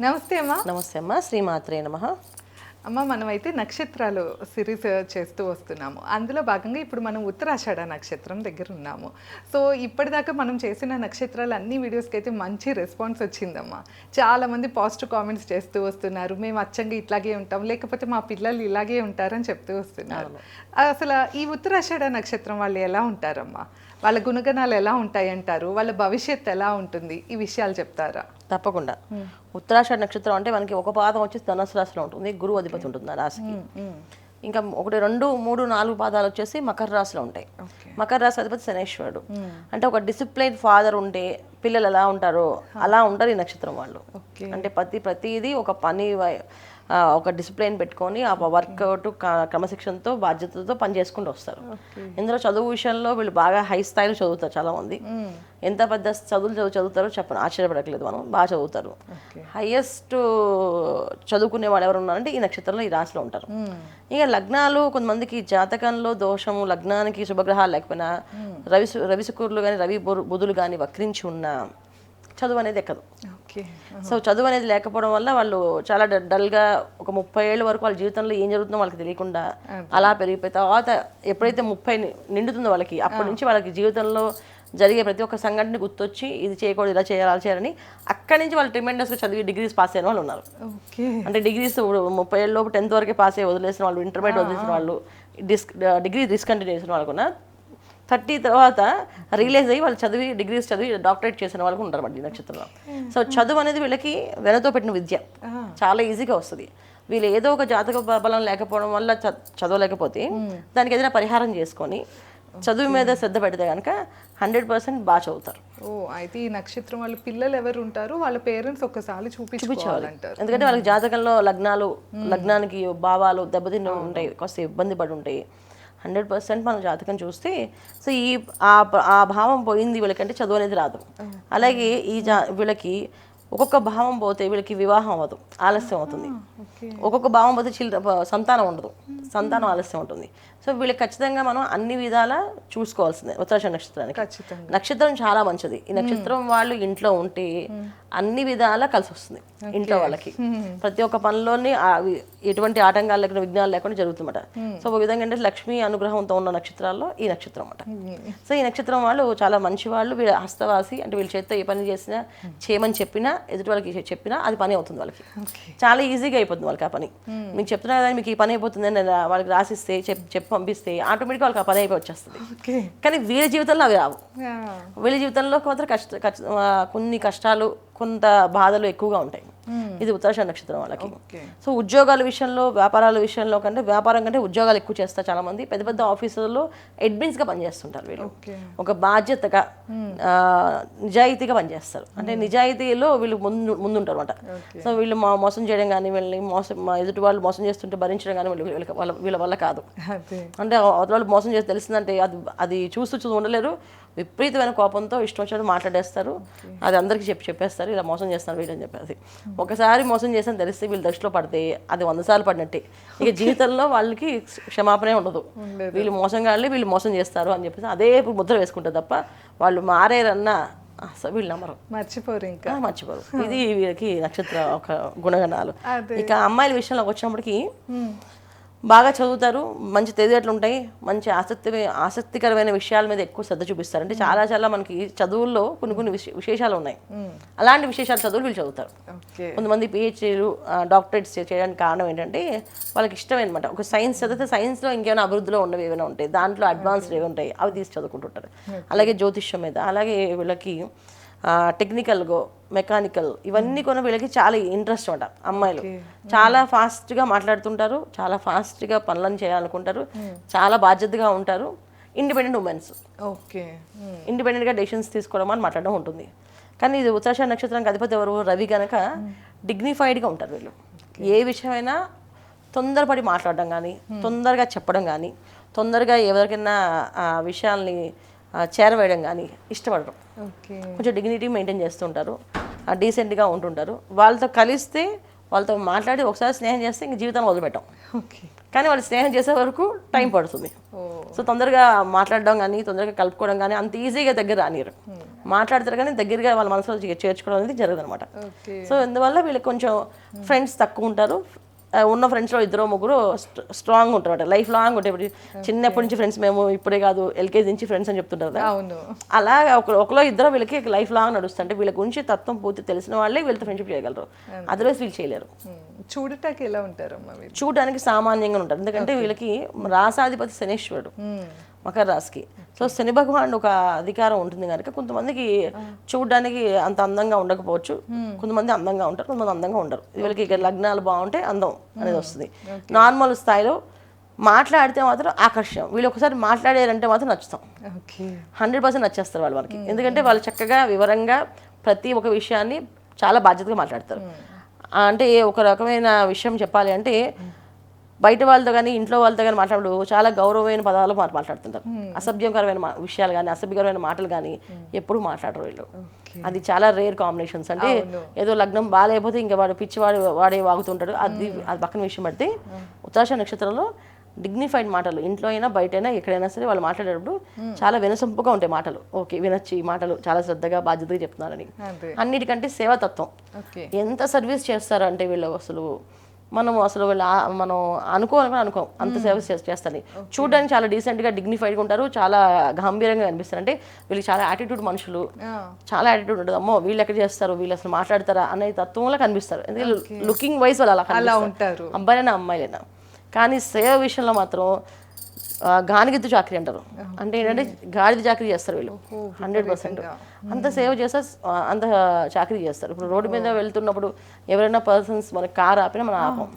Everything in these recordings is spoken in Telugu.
నమస్తే అమ్మా. నమస్తే అమ్మ, శ్రీమాత్రే నమః. అమ్మ, మనమైతే నక్షత్రాలు సిరీస్ చేస్తూ వస్తున్నాము. అందులో భాగంగా ఇప్పుడు మనం ఉత్తరాషాఢ నక్షత్రం దగ్గర ఉన్నాము. సో ఇప్పటిదాకా మనం చేసిన నక్షత్రాలు అన్ని వీడియోస్కి అయితే మంచి రెస్పాన్స్ వచ్చిందమ్మా. చాలామంది పాజిటివ్ కామెంట్స్ చేస్తూ వస్తున్నారు. మేము అచ్చంగా ఇట్లాగే ఉంటాం, లేకపోతే మా పిల్లలు ఇలాగే ఉంటారని చెప్తూ వస్తున్నారు. అసలు ఈ ఉత్తరాషాఢ నక్షత్రం వాళ్ళు ఎలా ఉంటారమ్మా? వాళ్ళ గుణగణాలు ఎలా ఉంటాయంటారు? వాళ్ళ భవిష్యత్తు ఎలా ఉంటుంది? ఈ విషయాలు చెప్తారా? తప్పకుండా. ఉత్తరాషాఢ నక్షత్రం అంటే మనకి ఒక పాదం వచ్చి ధనుసు రాశిలో ఉంటుంది, గురువు అధిపతి ఉంటుంది ఆ రాశికి. ఇంకా 1, 2, 3, 4 పాదాలు వచ్చేసి మకర రాశిలో ఉంటాయి. మకర రాశి అధిపతి శనేశ్వరుడు. అంటే ఒక డిసిప్లైన్ ఫాదర్ ఉంటే పిల్లలు ఎలా ఉంటారో అలా ఉంటారు ఈ నక్షత్రం వాళ్ళు. అంటే ప్రతిదీ ఒక పని, ఒక డిసిప్లైన్ పెట్టుకొని ఆ వర్కౌట్ క్రమశిక్షణతో బాధ్యతతో పని చేసుకుంటూ వస్తారు. ఇందులో చదువు విషయంలో వీళ్ళు బాగా హై స్థాయిలో చదువుతారు. చాలా మంది ఎంత పెద్ద చదువులు చదువుతారో చెప్పను, ఆశ్చర్యపడట్లేదు మనం. బాగా చదువుతారు. హైయెస్ట్ చదువుకునే వాళ్ళు ఎవరు ఉన్నారంటే ఈ నక్షత్రంలో, ఈ రాశిలో ఉంటారు. ఇక లగ్నాలు కొంతమందికి జాతకంలో దోషము, లగ్నానికి శుభగ్రహాలు లేకపోయినా, రవి శుక్రులు కానీ రవి బుధులు కానీ వక్రించి ఉన్న చదువు అనేది ఎక్కదు. సో చదువు అనేది లేకపోవడం వల్ల వాళ్ళు చాలా డల్గా ఒక 30 ఏళ్ళ వరకు వాళ్ళ జీవితంలో ఏం జరుగుతుందో వాళ్ళకి తెలియకుండా అలా పెరిగిపోయి, తర్వాత ఎప్పుడైతే 30 నిండుతుందో వాళ్ళకి, అప్పటి నుంచి వాళ్ళకి జీవితంలో జరిగే ప్రతి ఒక్క సంఘటన గుర్తొచ్చి ఇది చేయకూడదు, ఇలా చేయాలి, అలా చేయాలని అక్కడి నుంచి వాళ్ళు ట్రిమెండస్గా చదివి డిగ్రీస్ పాస్ అయిన వాళ్ళు ఉన్నారు. అంటే డిగ్రీస్ 30 ఏళ్ళలోపు 10th వరకే పాస్ అయ్యి వదిలేసిన వాళ్ళు, ఇంటర్మీడియట్ వదిలేసిన వాళ్ళు, డిగ్రీ డిస్కంటిన్యూ చేసిన వాళ్ళు కూడా 30 తర్వాత రియలైజ్ అయ్యి వాళ్ళు చదివి డిగ్రీస్ చదివి డాక్టరేట్ చేసిన వాళ్ళకు ఉంటారు ఈ నక్షత్రంలో. సో చదువు అనేది వీళ్ళకి వెనతో పెట్టిన విద్య, చాలా ఈజీగా వస్తుంది. వీళ్ళు ఏదో ఒక జాతక బలం లేకపోవడం వల్ల చదవలేకపోతే దానికి ఏదైనా పరిహారం చేసుకొని చదువు మీద శ్రద్ధ పెడితే కనుక 100% బాగా చదువుతారు. అయితే ఈ నక్షత్రం వాళ్ళ పిల్లలు ఎవరు ఉంటారు, వాళ్ళ పేరెంట్స్ ఒక్కసారి చూపించాలంటారు. ఎందుకంటే వాళ్ళకి జాతకంలో లగ్నానికి భావాలు దెబ్బతిని ఉంటాయి, కాస్త ఇబ్బంది పడి ఉంటాయి. 100% మన జాతకం చూస్తే సో ఆ భావం పోయింది వీళ్ళకంటే చదువు అనేది రాదు. అలాగే వీళ్ళకి ఒక్కొక్క భావం పోతే వీళ్ళకి వివాహం అవ్వదు, ఆలస్యం అవుతుంది. ఒక్కొక్క భావం పోతే సంతానం ఉండదు, సంతానం ఆలస్యం ఉంటుంది. సో వీళ్ళకి ఖచ్చితంగా మనం అన్ని విధాలా చూసుకోవాల్సిందే. ఉత్తరాషాఢ నక్షత్రానికి నక్షత్రం చాలా మంచిది. ఈ నక్షత్రం వాళ్ళు ఇంట్లో ఉంటే అన్ని విధాలా కలిసి వస్తుంది ఇంట్లో వాళ్ళకి. ప్రతి ఒక్క పనిలోని ఎటువంటి ఆటంకాలు లేకుండా, విఘ్నాలు లేకుండా జరుగుతుందన్నమాట. సో ఒక విధంగా అంటే లక్ష్మీ అనుగ్రహంతో ఉన్న నక్షత్రాల్లో ఈ నక్షత్రం అన్నమాట. సో ఈ నక్షత్రం వాళ్ళు చాలా మంచి వాళ్ళు. వీళ్ళ హస్తవాసి, అంటే వీళ్ళ చేతితో ఏ పని చేసినా, చేయమని చెప్పినా, ఎదుటి వాళ్ళకి చెప్పినా అది పని అవుతుంది వాళ్ళకి. చాలా ఈజీగా అయిపోతుంది వాళ్ళకి ఆ పని. మీకు చెప్తున్నా కదా మీకు ఈ పని అయిపోతుంది అని వాళ్ళకి రాసిస్తే చెప్పి పంపిస్తే ఆటోమేటిక్గా వాళ్ళకి ఆ పని అయిపోయి వచ్చేస్తుంది. కానీ వీళ్ళ జీవితంలో అవి రావు. వీళ్ళ జీవితంలో మాత్రం కొన్ని కష్టాలు, కొంత బాధలు ఎక్కువగా ఉంటాయి. ఇది ఉత్తరాషాఢ నక్షత్రం వాళ్ళకి. సో ఉద్యోగాల విషయంలో, వ్యాపారాల విషయంలో కంటే, వ్యాపారం కంటే ఉద్యోగాలు ఎక్కువ చేస్తారు చాలా మంది. పెద్ద పెద్ద ఆఫీసులలో అడ్మిన్స్గా పనిచేస్తుంటారు వీళ్ళు. ఒక బాధ్యతగా, నిజాయితీగా పనిచేస్తారు. అంటే నిజాయితీలో వీళ్ళు ముందుంటారు అనమాట. సో వీళ్ళు మోసం చేయడం కానీ, వీళ్ళని ఎదుటి వాళ్ళు మోసం చేస్తుంటే భరించడం కానీ వీళ్ళ వల్ల కాదు. అంటే వాళ్ళు మోసం చేసి తెలిసిందంటే అది చూస్తూ ఉండలేరు. విపరీతమైన కోపంతో ఇష్టం వచ్చినట్టు మాట్లాడేస్తారు. అది అందరికీ చెప్పేస్తారు, ఇలా మోసం చేస్తారు వీళ్ళని చెప్పేసి. ఒకసారి మోసం చేసిన తెలిస్తే వీళ్ళు దృష్టిలో పడితే అది 100 సార్లు పడినట్టే. ఇక జీవితంలో వాళ్ళకి క్షమాపణే ఉండదు. వీళ్ళు మోసంగాళ్ళే, వీళ్ళు మోసం చేస్తారు అని చెప్పేసి అదే ముద్ర వేసుకుంటారు తప్ప వాళ్ళు మారేరన్నా వీళ్ళు నమ్మరు, మర్చిపోరు. ఇది వీళ్ళకి నక్షత్ర ఒక గుణగణాలు. ఇక అమ్మాయిల విషయంలోకి వచ్చినప్పటికీ బాగా చదువుతారు, మంచి తెలివితేటలు ఉంటాయి, మంచి ఆసక్తికరమైన విషయాల మీద ఎక్కువ శ్రద్ధ చూపిస్తారు. అంటే చాలా మనకి చదువుల్లో కొన్ని విశేషాలు ఉన్నాయి. అలాంటి విశేషాలు చదువులు వీళ్ళు చదువుతారు. కొంతమంది పిహెచ్డీలు, డాక్టరేట్స్ చేయడానికి కారణం ఏంటంటే వాళ్ళకి ఇష్టం అనమాట. ఒక సైన్స్ చదివితే సైన్స్లో ఇంకేమైనా అభివృద్ధిలో ఉన్నవి ఏమైనా ఉంటాయి, దాంట్లో అడ్వాన్స్డ్ ఏవి ఉంటాయి, అవి తీసి చదువుకుంటుంటారు. అలాగే జ్యోతిష్యం మీద, అలాగే వీళ్ళకి టెక్నికల్గా, మెకానికల్, ఇవన్నీ కూడా వీళ్ళకి చాలా ఇంట్రెస్ట్ అనమాట. అమ్మాయిలు చాలా ఫాస్ట్గా మాట్లాడుతుంటారు, చాలా ఫాస్ట్గా పనులను చేయాలనుకుంటారు, చాలా బాధ్యతగా ఉంటారు. ఇండిపెండెంట్ ఉమెన్స్, ఇండిపెండెంట్గా డెసిషన్స్ తీసుకోవడం అని మాట్లాడడం ఉంటుంది. కానీ ఇది ఉత్తరాషాఢ నక్షత్రానికి అధిపతి ఎవరు? రవి కనుక డిగ్నిఫైడ్గా ఉంటారు వీళ్ళు. ఏ విషయమైనా తొందరపడి మాట్లాడడం కానీ, తొందరగా చెప్పడం కానీ, తొందరగా ఎవరికైనా విషయాల్ని చేరవేయడం కానీ ఇష్టపడరు. కొంచెం డిగ్నిటీ మెయింటైన్ చేస్తుంటారు, డీసెంట్గా ఉంటుంటారు. వాళ్ళతో కలిస్తే, వాళ్ళతో మాట్లాడి ఒకసారి స్నేహం చేస్తే ఇంక జీవితాన్ని వదిలిపెట్టాం. కానీ వాళ్ళు స్నేహం చేసే వరకు టైం పడుతుంది. సో తొందరగా మాట్లాడడం కానీ తొందరగా కలుపుకోవడం కానీ అంత ఈజీగా దగ్గర రానిరు. మాట్లాడతారు కానీ దగ్గరగా వాళ్ళ మనసులో చేర్చుకోవడం అనేది జరగదు అనమాట. ఓకే. సో అందువల్ల వీళ్ళకి కొంచెం ఫ్రెండ్స్ తక్కువ ఉంటారు. ఉన్న ఫ్రెండ్స్లో 2-3 స్ట్రాంగ్ ఉంటారు, లైఫ్ లాంగ్ ఉంటాయి. ఇప్పుడు చిన్నప్పటి నుంచి ఫ్రెండ్స్, మేము ఇప్పుడే కాదు ఎల్కేజీ నుంచి ఫ్రెండ్స్ అని చెప్తుంటారు కదా. అవును. అలా ఒకలో ఇద్దరు వీళ్ళకి లైఫ్ లాంగ్ నడుస్తుంటే వీళ్ళ గురించి తత్వం పూర్తి తెలిసిన వాళ్ళే వీళ్ళతో ఫ్రెండ్షిప్ చేయగలరు, అదర్వైజ్ వీళ్ళు చేయలేరు. చూడటానికి ఎలా ఉంటారమ్మా వీళ్ళు? చూడడానికి సామాన్యంగా ఉంటారు, ఎందుకంటే వీళ్ళకి రాసాధిపతి శనీశ్వరుడు మకర రాశికి. సో శని భగవానుడు ఒక అధికారం ఉంటుంది కనుక కొంతమందికి చూడడానికి అంత అందంగా ఉండకపోవచ్చు, కొంతమంది అందంగా ఉంటారు, కొంతమంది అందంగా ఉండరు. వీళ్ళకి ఇక లగ్నాలు బాగుంటే అందం అనేది వస్తుంది. నార్మల్ స్థాయిలో మాట్లాడితే మాత్రం ఆకర్షణ, వీళ్ళు ఒకసారి మాట్లాడారంటే మాత్రం నచ్చుతాం, 100% నచ్చేస్తారు వాళ్ళు మనకి. ఎందుకంటే వాళ్ళు చక్కగా వివరంగా ప్రతి ఒక్క విషయాన్ని చాలా బాధ్యతగా మాట్లాడతారు. అంటే ఒక రకమైన విషయం చెప్పాలి అంటే బయట వాళ్ళతో కానీ ఇంట్లో వాళ్ళతో కానీ మాట్లాడు చాలా గౌరవమైన పదాలు మాట్లాడుతుంటారు. అసభ్యకరమైన విషయాలు కానీ అసభ్యకరమైన మాటలు కానీ ఎప్పుడు మాట్లాడరు వీళ్ళు. అది చాలా రేర్ కాంబినేషన్స్. అంటే ఏదో లగ్నం బాగాలేకపోతే ఇంకా వాడు పిచ్చివాడు వాడే వాగుతుంటాడు, అది పక్కన విషయం పడితే ఉత్తరాషాఢ నక్షత్రంలో డిగ్నిఫైడ్ మాటలు ఇంట్లో అయినా బయట అయినా ఎక్కడైనా సరే వాళ్ళు మాట్లాడేటప్పుడు చాలా వినసొంపుగా ఉంటాయి మాటలు. ఓకే, వినొచ్చి ఈ మాటలు చాలా శ్రద్ధగా బాధ్యతగా చెప్తున్నారని. అన్నిటికంటే సేవాతత్వం, ఎంత సర్వీస్ చేస్తారు అంటే వీళ్ళు అసలు మనం అనుకోం అంత సేవ చేస్తారని. చూడడానికి చాలా డీసెంట్గా డిగ్నిఫైడ్గా ఉంటారు, చాలా గంభీరంగా కనిపిస్తారు. అంటే వీళ్ళకి చాలా యాటిట్యూడ్ మనుషులు, చాలా యాటిట్యూడ్ ఉంటుంది. అమ్మో వీళ్ళు ఎక్కడ చేస్తారు, వీళ్ళు అసలు మాట్లాడతారా అనే తత్వంలో కనిపిస్తారు. ఎందుకంటే లుకింగ్ వైజ్ వాళ్ళు అలా ఉంటారు, అబ్బాయిలైనా అమ్మాయిలైనా. కానీ సేవ విషయంలో మాత్రం గానిగిద్దు చాకరీ అంటారు. అంటే ఏంటంటే గాడిద చాకరీ చేస్తారు వీళ్ళు 100%. అంత సేవ చేస్తే అంత చాకరీ చేస్తారు. ఇప్పుడు రోడ్డు మీద వెళ్తున్నప్పుడు ఎవరైనా పర్సన్స్ మన కార్ ఆపినా మనం ఆపం.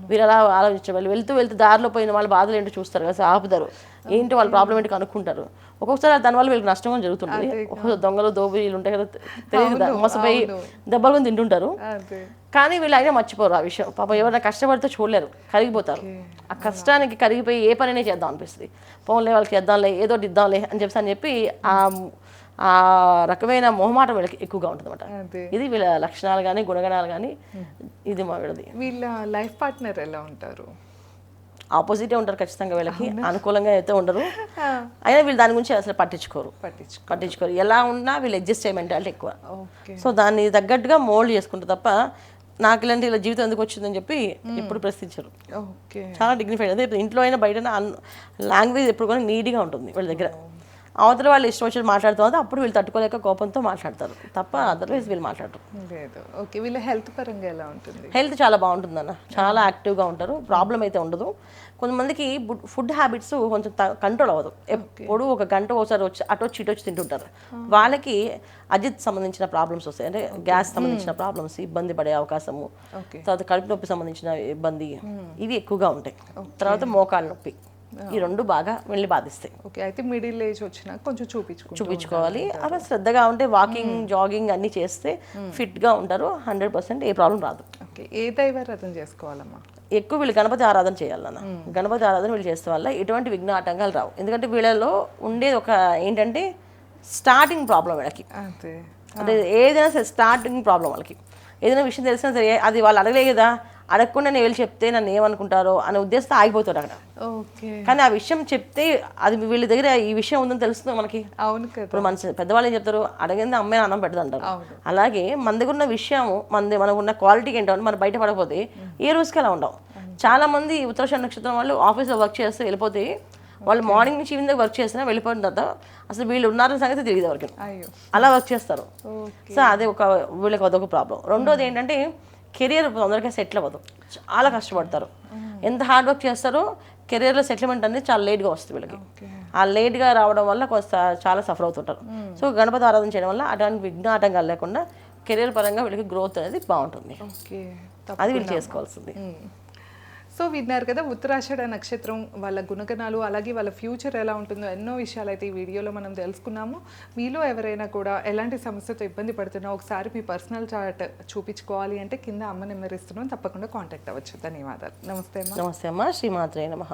వీళ్ళు అలా ఆలోచించారు, వాళ్ళు వెళ్తూ దారిలో పోయిన వాళ్ళ బాధలు ఏంటో చూస్తారు కదా, ఆపుతారు, ఏంటి వాళ్ళ ప్రాబ్లం ఏంటి కనుక్కుంటారు. ఒక్కొక్కసారి దానివల్ల వీళ్ళకి నష్టం జరుగుతుంది. దొంగలు దోపిడీలు ఉంటాయి కదా, తెలియదు కదా, మోసపోయి దెబ్బలు కొని తింటుంటారు. కానీ వీళ్ళు అయినా మర్చిపోరు ఆ విషయం. పాపం ఎవరైనా కష్టపడితే చూడలేరు, కరిగిపోతారు. ఆ కష్టానికి కరిగిపోయి ఏ పనినే చేద్దాం అనిపిస్తుంది. పోన్లే వాళ్ళకి చేద్దాంలే, ఏదో ఇద్దాంలే అని చెప్పి ఆ రకమైన మొహమాట వీళ్ళకి ఎక్కువగా ఉంటుంది అన్నమాట. ఇది వీళ్ళ లక్షణాలు కానీ గుణగణాలు కానీ. ఇది మా వీళ్ళది. వీళ్ళ లైఫ్ పార్ట్నర్ ఎలా ఉంటారు? ఆపోజిటే ఉంటారు ఖచ్చితంగా, వీళ్ళకి అనుకూలంగా అయితే ఉండరు. అయినా వీళ్ళు దాని గురించి అసలు పట్టించుకోరు. ఎలా ఉన్నా వీళ్ళు అడ్జస్ట్ అయ్యే మెంటాలిటీ ఎక్కువ. సో దాన్ని తగ్గట్టుగా మోల్డ్ చేసుకుంటారు తప్ప నాకు ఇలాంటి ఇలా జీవితం ఎందుకు వచ్చిందని చెప్పి ఎప్పుడు ప్రశ్నించరు. చాలా డిగ్నిఫైడ్. అదే ఇంట్లో అయినా బయట లాంగ్వేజ్ ఎప్పుడు కూడా నీట్గా ఉంటుంది వీళ్ళ దగ్గర. అవతల వాళ్ళు ఇష్టం వచ్చి మాట్లాడుతూ అప్పుడు వీళ్ళు తట్టుకోలేక కోపంతో మాట్లాడతారు తప్ప అదర్వైజ్ వీళ్ళు మాట్లాడరు. ఓకే. వీళ్ళ హెల్త్ పరంగా ఎలా ఉంటుంది? హెల్త్ చాలా బాగుంటుంది అన్న, చాలా యాక్టివ్గా ఉంటారు, ప్రాబ్లం అయితే ఉండదు. కొంతమందికి ఫుడ్ హ్యాబిట్స్ కొంచెం కంట్రోల్ అవ్వదు, ఎప్పుడు ఒక గంట ఒకసారి వచ్చి అటొచ్చి ఇటొచ్చి తింటుంటారు. వాళ్ళకి అజిత్ సంబంధించిన ప్రాబ్లమ్స్ వస్తాయి, అంటే గ్యాస్ సంబంధించిన ప్రాబ్లమ్స్, ఇబ్బంది పడే అవకాశము, తర్వాత కడుపు నొప్పి సంబంధించిన ఇబ్బంది, ఇవి ఎక్కువగా ఉంటాయి. తర్వాత మోకాళ్ళ నొప్పి, ఈ రెండు బాగా వెళ్ళి బాధిస్తాయి. ఓకే. అయితే మిడిల్ ఏజ్ వచ్చినా కొంచెం చూపించుకోవాలి. అలా శ్రద్ధగా ఉంటే వాకింగ్ జాగింగ్ అన్ని చేస్తే ఫిట్గా ఉంటారు, 100% ఏ ప్రాబ్లం రాదు. ఓకే. ఏ దైవారాధన చేసుకోవాలమ్మా? ఎక్కువ వీళ్ళు గణపతి ఆరాధన చేయాలన్న. గణపతి ఆరాధన వీళ్ళు చేస్తే వల్ల ఎటువంటి విఘ్న ఆటంకాలు రావు. ఎందుకంటే వీళ్ళలో ఉండేది ఒక ఏంటంటే స్టార్టింగ్ ప్రాబ్లం వీళ్ళకి. అంటే ఏదైనా సరే స్టార్టింగ్ ప్రాబ్లం వాళ్ళకి. ఏదైనా విషయం తెలిసినా సరే అది వాళ్ళు అడగలే కదా, అడగకుండా నేను వెళ్ళి చెప్తే నన్ను ఏమనుకుంటారో అనే ఉద్దేశంతో ఆగిపోతాడు అక్కడ. కానీ ఆ విషయం చెప్తే అది వీళ్ళ దగ్గర ఈ విషయం ఉందని తెలుస్తుంది మనకి. అవును కదా. ఇప్పుడు మన పెద్దవాళ్ళు ఏం చెప్తారు, అడగింది అమ్మాయి అన్నం పెడతాంటారు. అలాగే మన దగ్గర ఉన్న విషయం మనకున్న క్వాలిటీకి ఏంటో మనం బయట పడకపోతే ఏ రోజుకి అలా ఉండవు. చాలా మంది ఉత్తరాషాఢ నక్షత్రం వాళ్ళు ఆఫీస్లో వర్క్ చేస్తే వెళ్ళిపోతే వాళ్ళు మార్నింగ్ నుంచి ఈవినింగ్ వరకు చేసినా వెళ్ళిపోయిన తర్వాత అసలు వీళ్ళు ఉన్నారని సంగతి తెలియదు ఎవరికి, అలా వర్క్ చేస్తారు. సో అదే వీళ్ళకి అదొక ప్రాబ్లం. రెండోది ఏంటంటే కెరియర్ తొందరగా సెటిల్ అవ్వదు, చాలా కష్టపడతారు. ఎంత హార్డ్ వర్క్ చేస్తారో కెరియర్లో సెటిల్మెంట్ అనేది చాలా లేట్గా వస్తుంది వీళ్ళకి. ఆ లేట్గా రావడం వల్ల చాలా సఫర్ అవుతుంటారు. సో గణపతి ఆరాధన చేయడం వల్ల అటువంటి విఘ్న ఆటంకాలు లేకుండా కెరియర్ పరంగా వీళ్ళకి గ్రోత్ అనేది బాగుంటుంది. అది వీళ్ళు చేసుకోవాల్సింది. సో విన్నారు కదా, ఉత్తరాషాఢ నక్షత్రం వాళ్ళ గుణగణాలు, అలాగే వాళ్ళ ఫ్యూచర్ ఎలా ఉంటుందో ఎన్నో విషయాలు అయితే ఈ వీడియోలో మనం తెలుసుకున్నాము. మీలో ఎవరైనా కూడా ఎలాంటి సమస్యతో ఇబ్బంది పడుతున్నా ఒకసారి మీ పర్సనల్ చార్ట్ చూపించుకోవాలి అంటే కింద అమ్మ నెంబర్ ఇస్తున్నాం, తప్పకుండా కాంటాక్ట్ అవ్వచ్చు. ధన్యవాదాలు. నమస్తే అమ్మ. నమస్తే అమ్మ. శ్రీమాత్రే నమః.